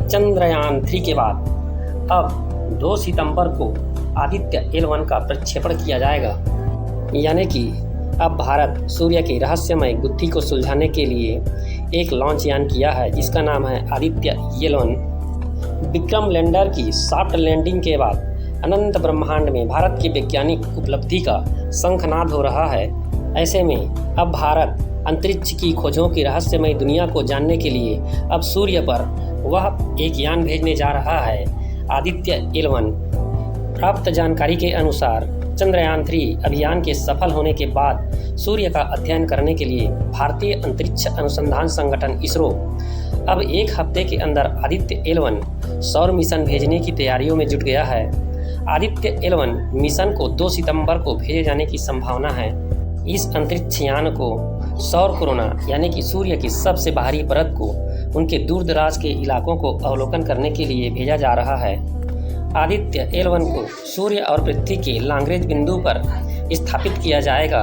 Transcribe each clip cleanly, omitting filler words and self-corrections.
चंद्रयान-3 के बाद अब 2 सितंबर को आदित्य-L1 का प्रक्षेपण किया जाएगा। यानी कि अब भारत सूर्य की रहस्यमय गुत्थी को सुलझाने के लिए एक लॉन्च यान किया है जिसका नाम है आदित्य-L1। विक्रम लैंडर की सॉफ्ट लैंडिंग के बाद अनंत ब्रह्मांड में भारत की वैज्ञानिक उपलब्धि का शंखनाद हो रहा है। ऐसे में अब भारत अंतरिक्ष की खोजों की रहस्यमय दुनिया को जानने के लिए अब सूर्य पर वह एक यान भेजने जा रहा है, आदित्य-L1। प्राप्त जानकारी के अनुसार चंद्रयान-3 अभियान के सफल होने के बाद सूर्य का अध्ययन करने के लिए भारतीय अंतरिक्ष अनुसंधान संगठन इसरो अब 1 हफ्ते के अंदर आदित्य-L1 सौर मिशन भेजने की तैयारियों में जुट गया है। आदित्य-L1 मिशन को 2 सितंबर को भेजे जाने की संभावना है। इस अंतरिक्ष यान को सौर कोरोना यानी कि सूर्य की सबसे बाहरी परत को उनके दूर दराज के इलाकों को अवलोकन करने के लिए भेजा जा रहा है। आदित्य-L1 को सूर्य और पृथ्वी के लाग्रेंज बिंदु पर स्थापित किया जाएगा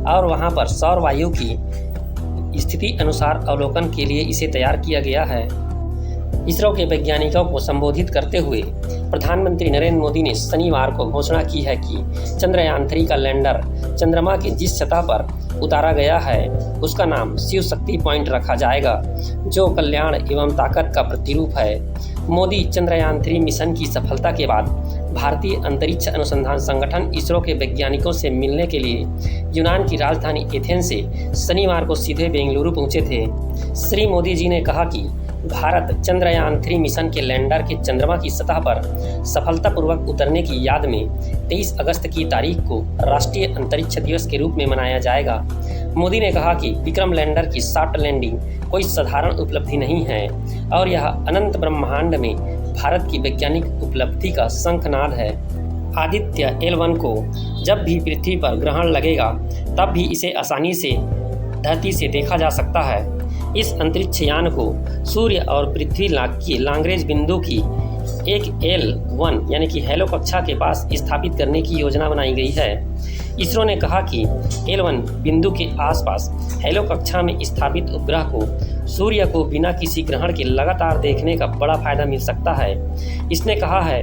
और वहां पर सौर वायु की स्थिति अनुसार अवलोकन के लिए इसे तैयार किया गया है। इसरो के वैज्ञानिकों को संबोधित करते हुए प्रधानमंत्री नरेंद्र मोदी ने शनिवार को घोषणा की है कि चंद्रयान-3 का लैंडर चंद्रमा की जिस सतह पर उतारा गया है उसका नाम शिव शक्ति पॉइंट रखा जाएगा, जो कल्याण एवं ताकत का प्रतिरूप है। मोदी चंद्रयान-3 मिशन की सफलता के बाद भारतीय अंतरिक्ष अनुसंधान संगठन इसरो के वैज्ञानिकों से मिलने के लिए यूनान की राजधानी एथेंस से शनिवार को सीधे बेंगलुरु पहुंचे थे। श्री मोदी जी ने कहा कि भारत चंद्रयान-3 मिशन के लैंडर के चंद्रमा की सतह पर सफलतापूर्वक उतरने की याद में 23 अगस्त की तारीख को राष्ट्रीय अंतरिक्ष दिवस के रूप में मनाया जाएगा। मोदी ने कहा कि विक्रम लैंडर की सॉफ्ट लैंडिंग कोई साधारण उपलब्धि नहीं है और यह अनंत ब्रह्मांड में भारत की वैज्ञानिक उपलब्धि का शंखनाद है। आदित्य-L1 को जब भी पृथ्वी पर ग्रहण लगेगा तब भी इसे आसानी से धरती से देखा जा सकता है। इस अंतरिक्ष यान को सूर्य और पृथ्वी की लाग्रेंज बिंदु की एक L1 यानी कि हेलो कक्षा के पास स्थापित करने की योजना बनाई गई है। इसरो ने कहा कि L1 बिंदु के आसपास हेलो कक्षा में स्थापित उपग्रह को सूर्य को बिना किसी ग्रहण के लगातार देखने का बड़ा फायदा मिल सकता है। इसने कहा है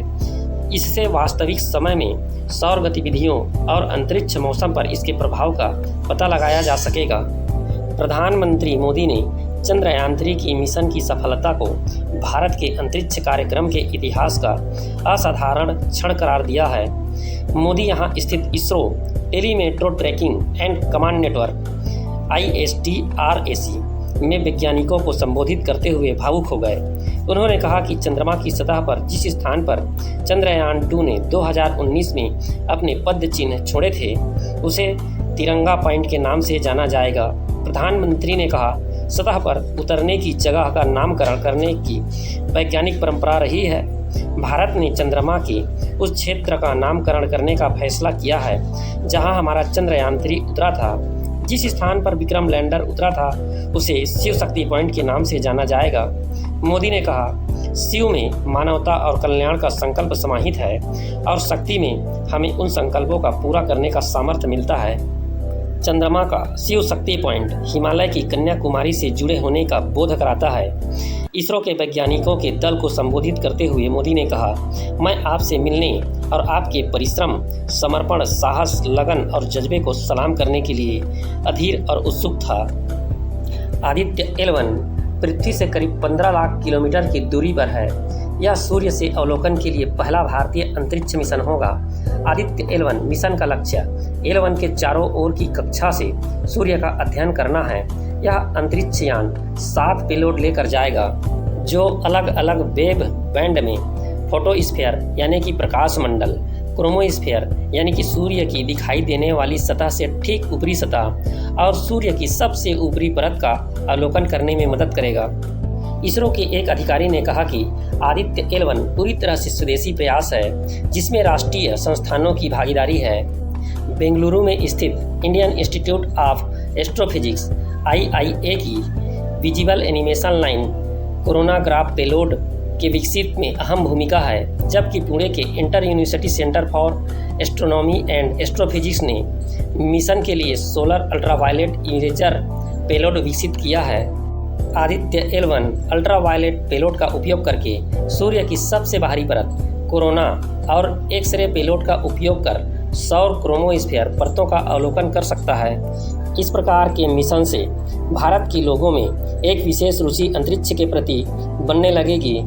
इससे वास्तविक समय में सौर गतिविधियों और अंतरिक्ष मौसम पर इसके प्रभाव का पता लगाया जा सकेगा। प्रधानमंत्री मोदी ने चंद्रयान-3 की मिशन की सफलता को भारत के अंतरिक्ष कार्यक्रम के इतिहास का असाधारण क्षण करार दिया है। मोदी यहां स्थित ISRO telemetry tracking and command network ISTRAC में वैज्ञानिकों को संबोधित करते हुए भावुक हो गए। उन्होंने कहा कि चंद्रमा की सतह पर जिस स्थान पर चंद्रयान-2 ने 2019 में अपने पद चिन्ह छोड़े थे उसे तिरंगा पॉइंट के नाम से जाना जाएगा। प्रधानमंत्री ने कहा सतह पर उतरने की जगह का नामकरण करने की वैज्ञानिक परंपरा रही है। भारत ने चंद्रमा के उस क्षेत्र का नामकरण करने का फैसला किया है जहां हमारा चंद्रयान-3 उतरा था। जिस स्थान पर विक्रम लैंडर उतरा था उसे शिव शक्ति पॉइंट के नाम से जाना जाएगा। मोदी ने कहा शिव में मानवता और कल्याण का संकल्प समाहित है और शक्ति में हमें उन संकल्पों का पूरा करने का सामर्थ्य मिलता है। चंद्रमा का शिव शक्ति पॉइंट हिमालय की कन्याकुमारी से जुड़े होने का बोध कराता है। इसरो के वैज्ञानिकों के दल को संबोधित करते हुए मोदी ने कहा मैं आपसे मिलने और आपके परिश्रम, समर्पण, साहस, लगन और जज्बे को सलाम करने के लिए अधीर और उत्सुक था। आदित्य-L1 पृथ्वी से करीब 15 लाख किलोमीटर की दूरी पर है। यह सूर्य से अवलोकन के लिए पहला भारतीय अंतरिक्ष मिशन होगा। आदित्य-L1 मिशन का लक्ष्य L1 के चारों ओर की कक्षा से सूर्य का अध्ययन करना है। यह अंतरिक्ष यान 7 पेलोड लेकर जाएगा जो अलग अलग वेव बैंड में फोटोस्फीयर यानी कि प्रकाश मंडल, क्रोमोस्फीयर यानी कि सूर्य की दिखाई देने वाली सतह से ठीक ऊपरी सतह और सूर्य की सबसे ऊपरी परत का अवलोकन करने में मदद करेगा। इसरो के एक अधिकारी ने कहा कि आदित्य-L1 पूरी तरह से स्वदेशी प्रयास है जिसमें राष्ट्रीय संस्थानों की भागीदारी है। बेंगलुरु में स्थित Indian institute of astrophysics IIA की visible animation line coronagraph payload के विकसित में अहम भूमिका है, जबकि पुणे के inter university centre for astronomy and astrophysics ने मिशन के लिए सोलर अल्ट्रावायलेट इरेजर पेलोड विकसित किया है। आदित्य L1 अल्ट्रावायलेट पेलोड का उपयोग करके सूर्य की सबसे बाहरी परत कोरोना और एक्सरे पेलोड का उपयोग कर सौर क्रोमोस्फीयर परतों का अवलोकन कर सकता है। इस प्रकार के मिशन से भारत के लोगों में एक विशेष रुचि अंतरिक्ष के प्रति बनने लगेगी।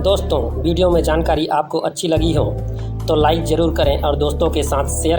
दोस्तों, वीडियो में जानकारी आपको अच्छी लगी हो तो लाइक ज़रूर करें और दोस्तों के साथ शेयर